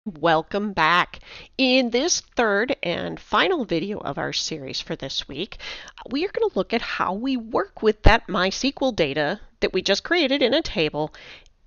Welcome back. In this third and final video of our series for this week, we are going to look at how we work with that MySQL data that we just created in a table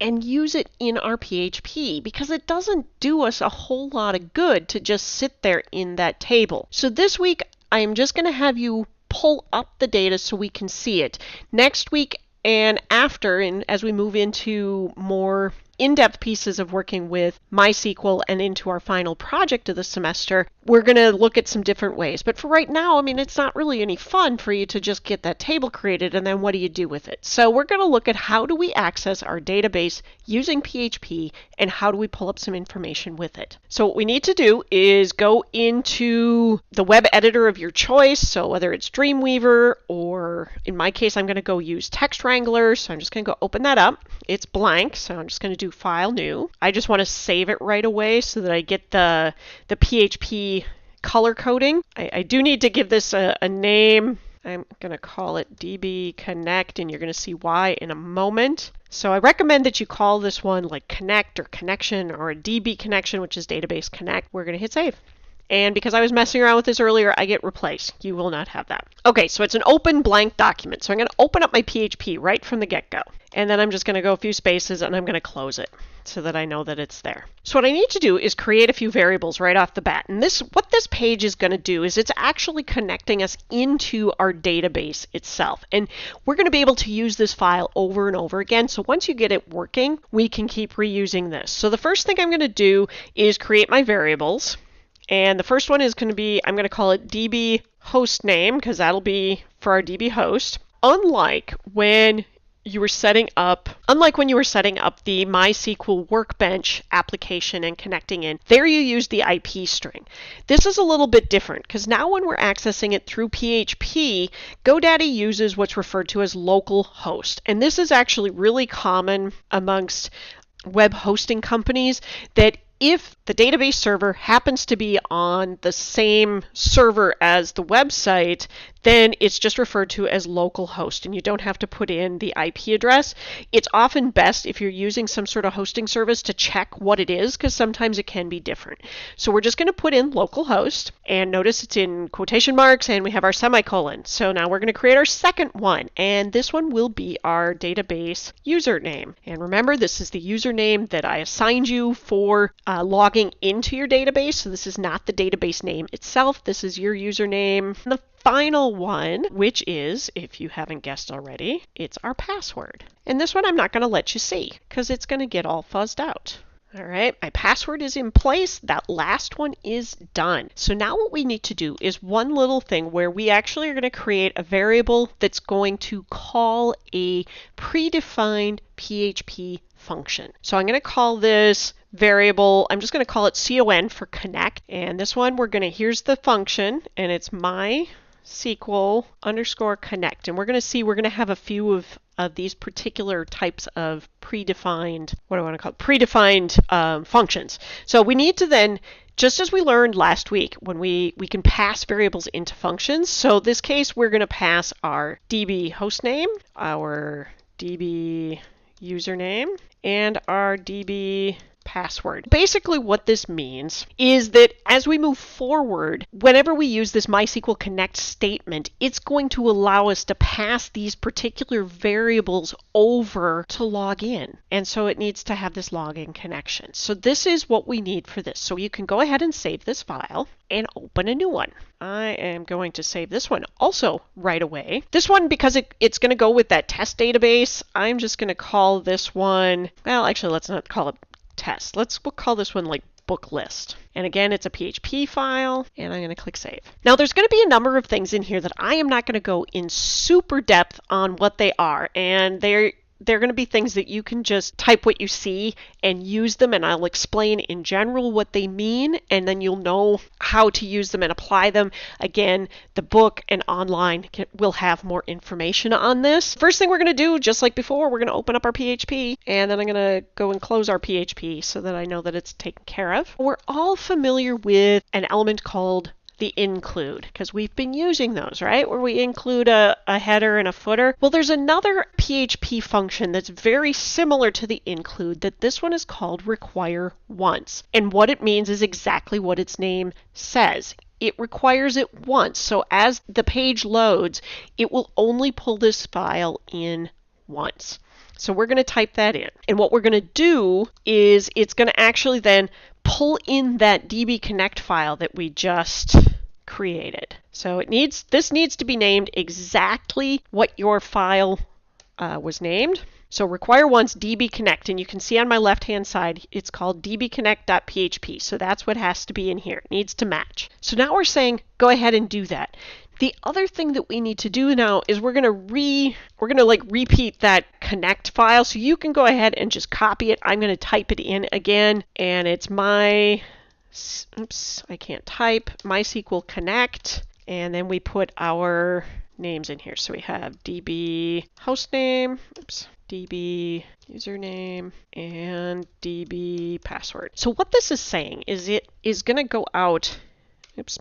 and use it in our PHP, because it doesn't do us a whole lot of good to just sit there in that table. So this week, I'm just going to have you pull up the data so we can see it. Next week and after, and as we move into more in-depth pieces of working with MySQL and into our final project of the semester, we're going to look at some different ways. But for right now, it's not really any fun for you to just get that table created and then what do you do with it? So we're going to look at how do we access our database using PHP and how do we pull up some information with it. So what we need to do is go into the web editor of your choice. So whether it's Dreamweaver or in my case, I'm going to go use Text Wrangler. So I'm just going to go open that up. It's blank, so I'm just going to do File New. I just want to save it right away so that I get the PHP color coding. I do need to give this a name. I'm going to call it DB Connect, and you're going to see why in a moment. So I recommend that you call this one like Connect or Connection or a DB Connection, which is Database Connect. We're going to hit Save. And because I was messing around with this earlier, I get replace. You will not have that. Okay, so it's an open blank document. So I'm going to open up my PHP right from the get-go. And then I'm just going to go a few spaces and I'm going to close it so that I know that it's there. So what I need to do is create a few variables right off the bat. And what this page is going to do is it's actually connecting us into our database itself. And we're going to be able to use this file over and over again. So once you get it working, we can keep reusing this. So the first thing I'm going to do is create my variables. And the first one is going to be, I'm going to call it DB host name, because that'll be for our DB host. Unlike when you were setting up the MySQL Workbench application and connecting in, there you use the IP string. This is a little bit different, because now when we're accessing it through PHP, GoDaddy uses what's referred to as local host. And this is actually really common amongst web hosting companies, that if the database server happens to be on the same server as the website, then it's just referred to as localhost, and you don't have to put in the IP address. It's often best if you're using some sort of hosting service to check what it is, because sometimes it can be different. So we're just going to put in localhost, and notice it's in quotation marks, and we have our semicolon. So now we're going to create our second one, and this one will be our database username. And remember, this is the username that I assigned you for logging into your database. So this is not the database name itself. This is your username. And the final one, which is, if you haven't guessed already, it's our password. And this one I'm not going to let you see because it's going to get all fuzzed out. All right, my password is in place. That last one is done. So now what we need to do is one little thing where we actually are going to create a variable that's going to call a predefined PHP function. So I'm going to call this variable, I'm just going to call it con for connect. And this one here's the function, and it's MySQL _ connect. And we're going to have a few of these particular types of predefined functions. So we need to then, just as we learned last week, when we can pass variables into functions. So this case, we're going to pass our DB hostname, our DB username, and our DB password. Basically what this means is that as we move forward, whenever we use this MySQL connect statement, it's going to allow us to pass these particular variables over to log in. And so it needs to have this login connection. So this is what we need for this. So you can go ahead and save this file and open a new one. I am going to save this one also right away. This one, because it's going to go with that test database, I'm just going to call this one, well, actually, let's not call it test. We'll call this one like book list. And again, it's a PHP file, and I'm going to click save. Now there's going to be a number of things in here that I am not going to go in super depth on what they are, and they're going to be things that you can just type what you see and use them, and I'll explain in general what they mean, and then you'll know how to use them and apply them. Again, the book and online will have more information on this. First thing we're going to do, just like before, we're going to open up our PHP, and then I'm going to go and close our PHP so that I know that it's taken care of. We're all familiar with an element called the include, because we've been using those, right? Where we include a header and a footer. Well, there's another PHP function that's very similar to the include that this one is called require once. And what it means is exactly what its name says. It requires it once. So as the page loads, it will only pull this file in once. So we're going to type that in. And what we're going to do is it's going to actually then pull in that dbconnect file that we just created. So this needs to be named exactly what your file was named. So require once dbconnect, and you can see on my left-hand side, it's called dbconnect.php. So that's what has to be in here. It needs to match. So now we're saying, go ahead and do that. The other thing that we need to do now is we're gonna repeat that connect file. So you can go ahead and just copy it. I'm gonna type it in again, and it's MySQL connect, and then we put our names in here. So we have DB hostname, DB username, and DB password. So what this is saying is it is going to go out,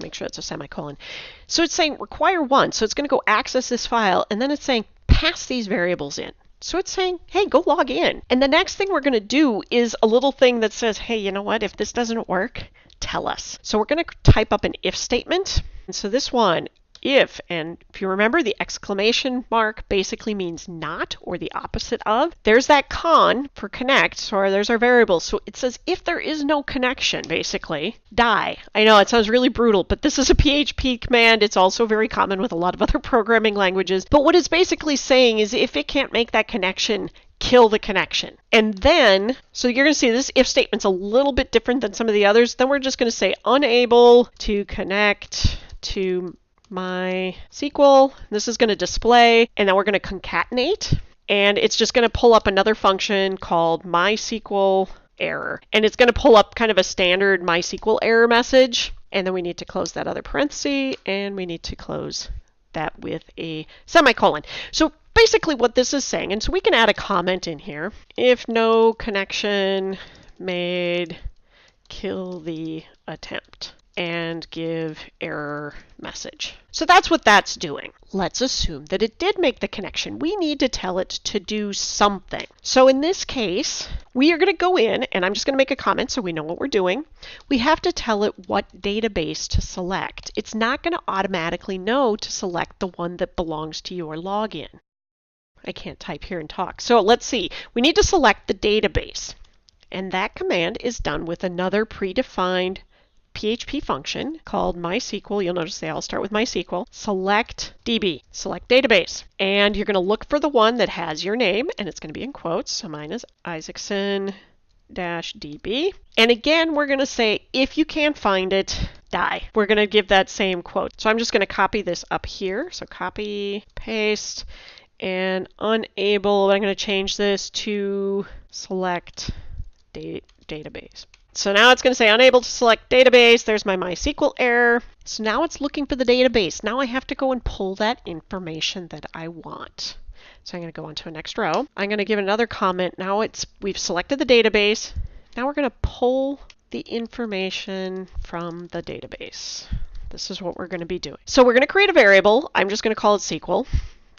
make sure it's a semicolon. So it's saying require once, so it's going to go access this file, and then it's saying pass these variables in. So it's saying, hey, go log in. And the next thing we're going to do is a little thing that says, hey, you know what, if this doesn't work, tell us. So we're going to type up an if statement. And so this one, if, and if you remember, the exclamation mark basically means not, or the opposite of. There's that con for connect, so there's our variable. So it says if there is no connection, basically, die. I know it sounds really brutal, but this is a PHP command. It's also very common with a lot of other programming languages. But what it's basically saying is if it can't make that connection, kill the connection. And then, so you're going to see this if statement's a little bit different than some of the others. Then we're just going to say unable to connect to MySQL. This is going to display, and then we're going to concatenate, and it's just going to pull up another function called MySQL error, and it's going to pull up kind of a standard MySQL error message, and then we need to close that other parenthesis, and we need to close that with a semicolon. So basically what this is saying, and so we can add a comment in here, if no connection made, kill the attempt, and give error message. So that's what that's doing. Let's assume that it did make the connection. We need to tell it to do something. So in this case, we are going to go in, and I'm just going to make a comment so we know what we're doing. We have to tell it what database to select. It's not going to automatically know to select the one that belongs to your login. I can't type here and talk. So let's see. We need to select the database. And that command is done with another predefined PHP function called MySQL. You'll notice they all start with MySQL. Select DB, select database. And you're going to look for the one that has your name, and it's going to be in quotes. So mine is Isaacson-DB. And again, we're going to say, if you can't find it, die. We're going to give that same quote. So I'm just going to copy this up here. So copy, paste, and unable. I'm going to change this to select database. So now it's going to say unable to select database. There's my MySQL error. So now it's looking for the database. Now I have to go and pull that information that I want. So I'm going to go on to the next row. I'm going to give another comment. Now we've selected the database. Now we're going to pull the information from the database. This is what we're going to be doing. So we're going to create a variable. I'm just going to call it SQL,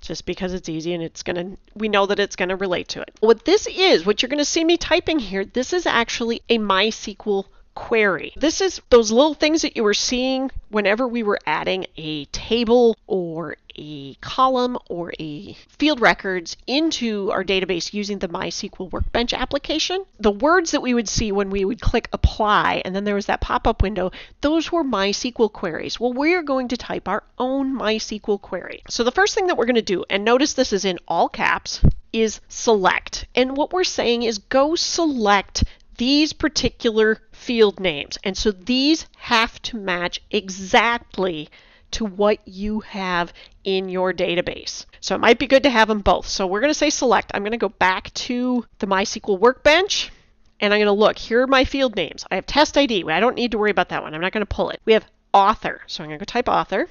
just because it's easy and we know that it's going to relate to it. What this is, what you're going to see me typing here, this is actually a MySQL query. This is those little things that you were seeing whenever we were adding a table or a column or a field records into our database using the MySQL Workbench application. The words that we would see when we would click apply and then there was that pop-up window, those were MySQL queries. Well, we're going to type our own MySQL query. So the first thing that we're going to do, and notice this is in all caps, is select. And what we're saying is go select these particular field names. And so these have to match exactly to what you have in your database. So it might be good to have them both. So we're going to say select. I'm going to go back to the MySQL Workbench and I'm going to look. Here are my field names. I have test ID. I don't need to worry about that one. I'm not going to pull it. We have author. So I'm going to go type author.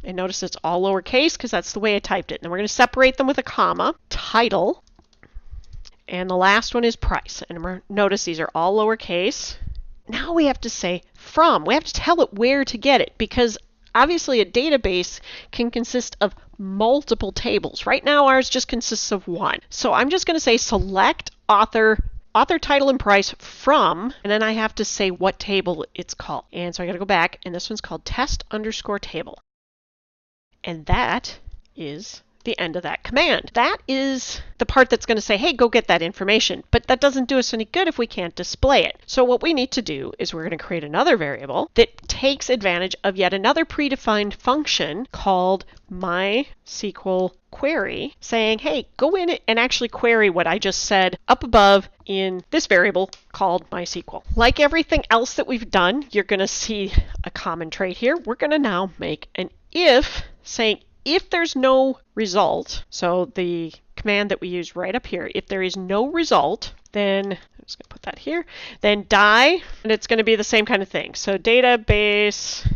And notice it's all lowercase because that's the way I typed it. And we're going to separate them with a comma. Title. And the last one is price. And notice these are all lowercase. Now we have to say from. We have to tell it where to get it, because obviously a database can consist of multiple tables. Right now ours just consists of one. So I'm just going to say select author, title, and price from, and then I have to say what table it's called. And so I got to go back, and this one's called test_table. And that is the end of that command. That is the part that's going to say, hey, go get that information. But that doesn't do us any good if we can't display it. So what we need to do is we're going to create another variable that takes advantage of yet another predefined function called MySQL query, saying, hey, go in and actually query what I just said up above in this variable called MySQL. Like everything else that we've done, you're going to see a common trait here. We're going to now make an if, saying if there's no result, so the command that we use right up here, if there is no result, then I'm just going to put that here, then die, and it's going to be the same kind of thing. So database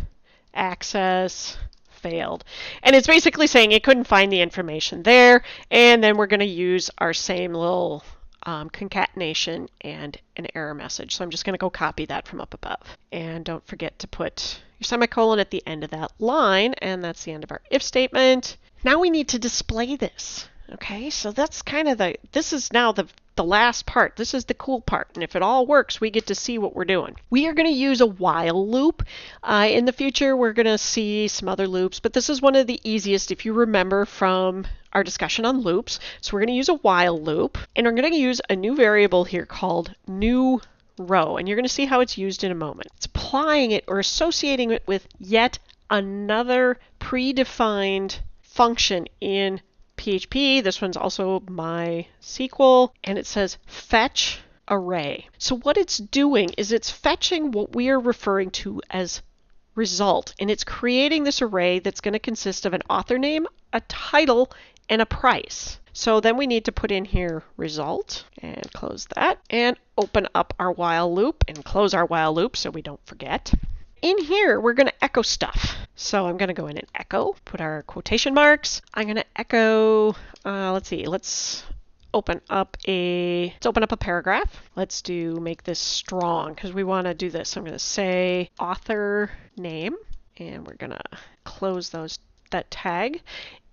access failed. And it's basically saying it couldn't find the information there, and then we're going to use our same little concatenation and an error message. So I'm just going to go copy that from up above. And don't forget to put your semicolon at the end of that line, and that's the end of our if statement. Now we need to display this. Okay, so that's kind of this is now the last part. This is the cool part, and if it all works, we get to see what we're doing. We are going to use a while loop. In the future, we're going to see some other loops, but this is one of the easiest if you remember from our discussion on loops. So we're going to use a while loop, and we're going to use a new variable here called new row, and you're going to see how it's used in a moment. It's applying it or associating it with yet another predefined function in PHP. This one's also MySQL, and it says fetch array. So what it's doing is it's fetching what we are referring to as result, and it's creating this array that's going to consist of an author name, a title, and a price. So then we need to put in here result and close that and open up our while loop and close our while loop so we don't forget. In here, we're going to echo stuff. So I'm going to go in and echo, put our quotation marks. I'm going to echo, let's open up a paragraph. Let's make this strong because we want to do this. I'm going to say author name, and we're going to close that tag.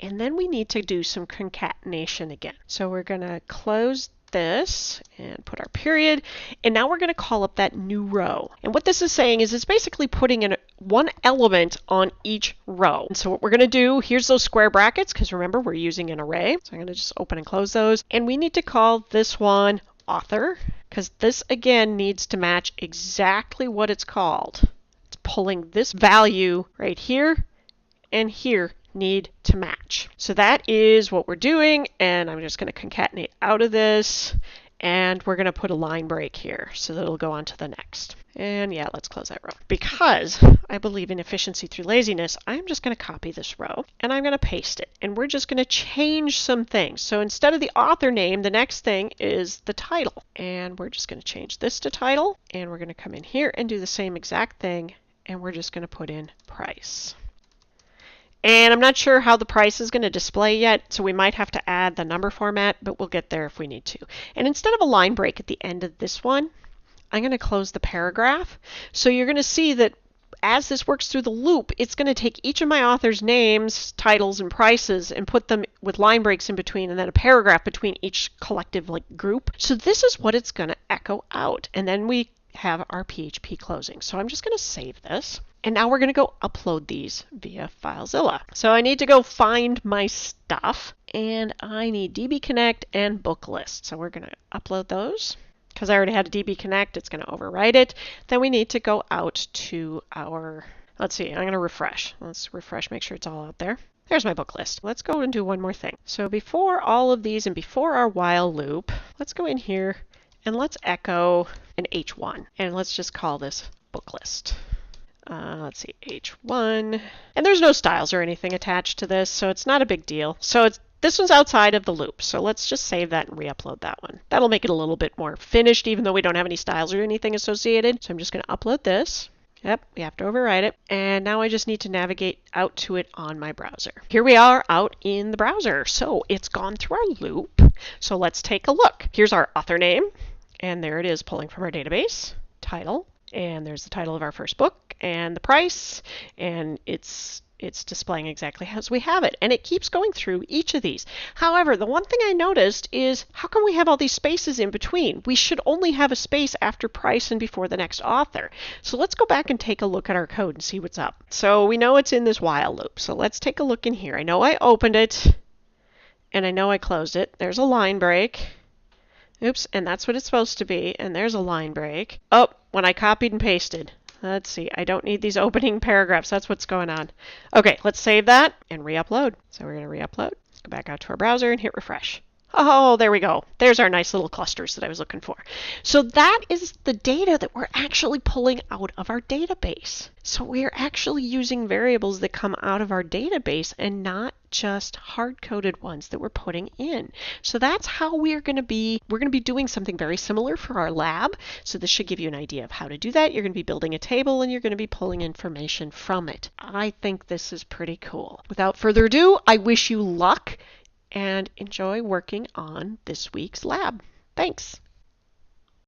And then we need to do some concatenation again. So we're going to close this and put our period, and now we're going to call up that new row. And what this is saying is it's basically putting in one element on each row. And so what we're going to do, here's those square brackets, because remember we're using an array. So I'm going to just open and close those, and we need to call this one author, because this again needs to match exactly what it's called. It's pulling this value right here and here need to match. So that is what we're doing, and I'm just going to concatenate out of this, and we're going to put a line break here so that it'll go on to the next. And yeah, let's close that row. Because I believe in efficiency through laziness, I'm just going to copy this row, and I'm going to paste it, and we're just going to change some things. So instead of the author name, the next thing is the title, and we're just going to change this to title, and we're going to come in here and do the same exact thing, and we're just going to put in price. And I'm not sure how the price is going to display yet, so we might have to add the number format, but we'll get there if we need to. And instead of a line break at the end of this one, I'm going to close the paragraph. So you're going to see that as this works through the loop, it's going to take each of my authors' names, titles, and prices and put them with line breaks in between and then a paragraph between each collective group. So this is what it's going to echo out. And then we have our PHP closing. So I'm just going to save this. And now we're going to go upload these via FileZilla. So I need to go find my stuff, and I need DB Connect and book list. So we're going to upload those. Because I already had a DB Connect, it's going to overwrite it. Then we need to go out to our, let's see, I'm going to refresh. Let's refresh, make sure it's all out there. There's my book list. Let's go and do one more thing. So before all of these and before our while loop, let's go in here and let's echo an H1. And let's just call this book list. Let's see, H1. And there's no styles or anything attached to this, so it's not a big deal. So this one's outside of the loop, so let's just save that and re-upload that one. That'll make it a little bit more finished, even though we don't have any styles or anything associated. So I'm just going to upload this. Yep, we have to overwrite it. And now I just need to navigate out to it on my browser. Here we are out in the browser. So it's gone through our loop. So let's take a look. Here's our author name, and there it is pulling from our database. Title. And there's the title of our first book and the price, and it's displaying exactly as we have it. And it keeps going through each of these. However, the one thing I noticed is, how come we have all these spaces in between? We should only have a space after price and before the next author. So let's go back and take a look at our code and see what's up. So we know it's in this while loop. So let's take a look in here. I know I opened it, and I know I closed it. There's a line break. Oops, and that's what it's supposed to be, and there's a line break. Oh, when I copied and pasted. Let's see, I don't need these opening paragraphs. That's what's going on. Okay, let's save that and re-upload. So we're going to re-upload. Let's go back out to our browser and hit refresh. Oh, there we go. There's our nice little clusters that I was looking for. So that is the data that we're actually pulling out of our database. So we're actually using variables that come out of our database and not just hard-coded ones that we're putting in. So that's how we're going to be doing something very similar for our lab. So this should give you an idea of how to do that. You're going to be building a table and you're going to be pulling information from it. I think this is pretty cool. Without further ado, I wish you luck and enjoy working on this week's lab. Thanks.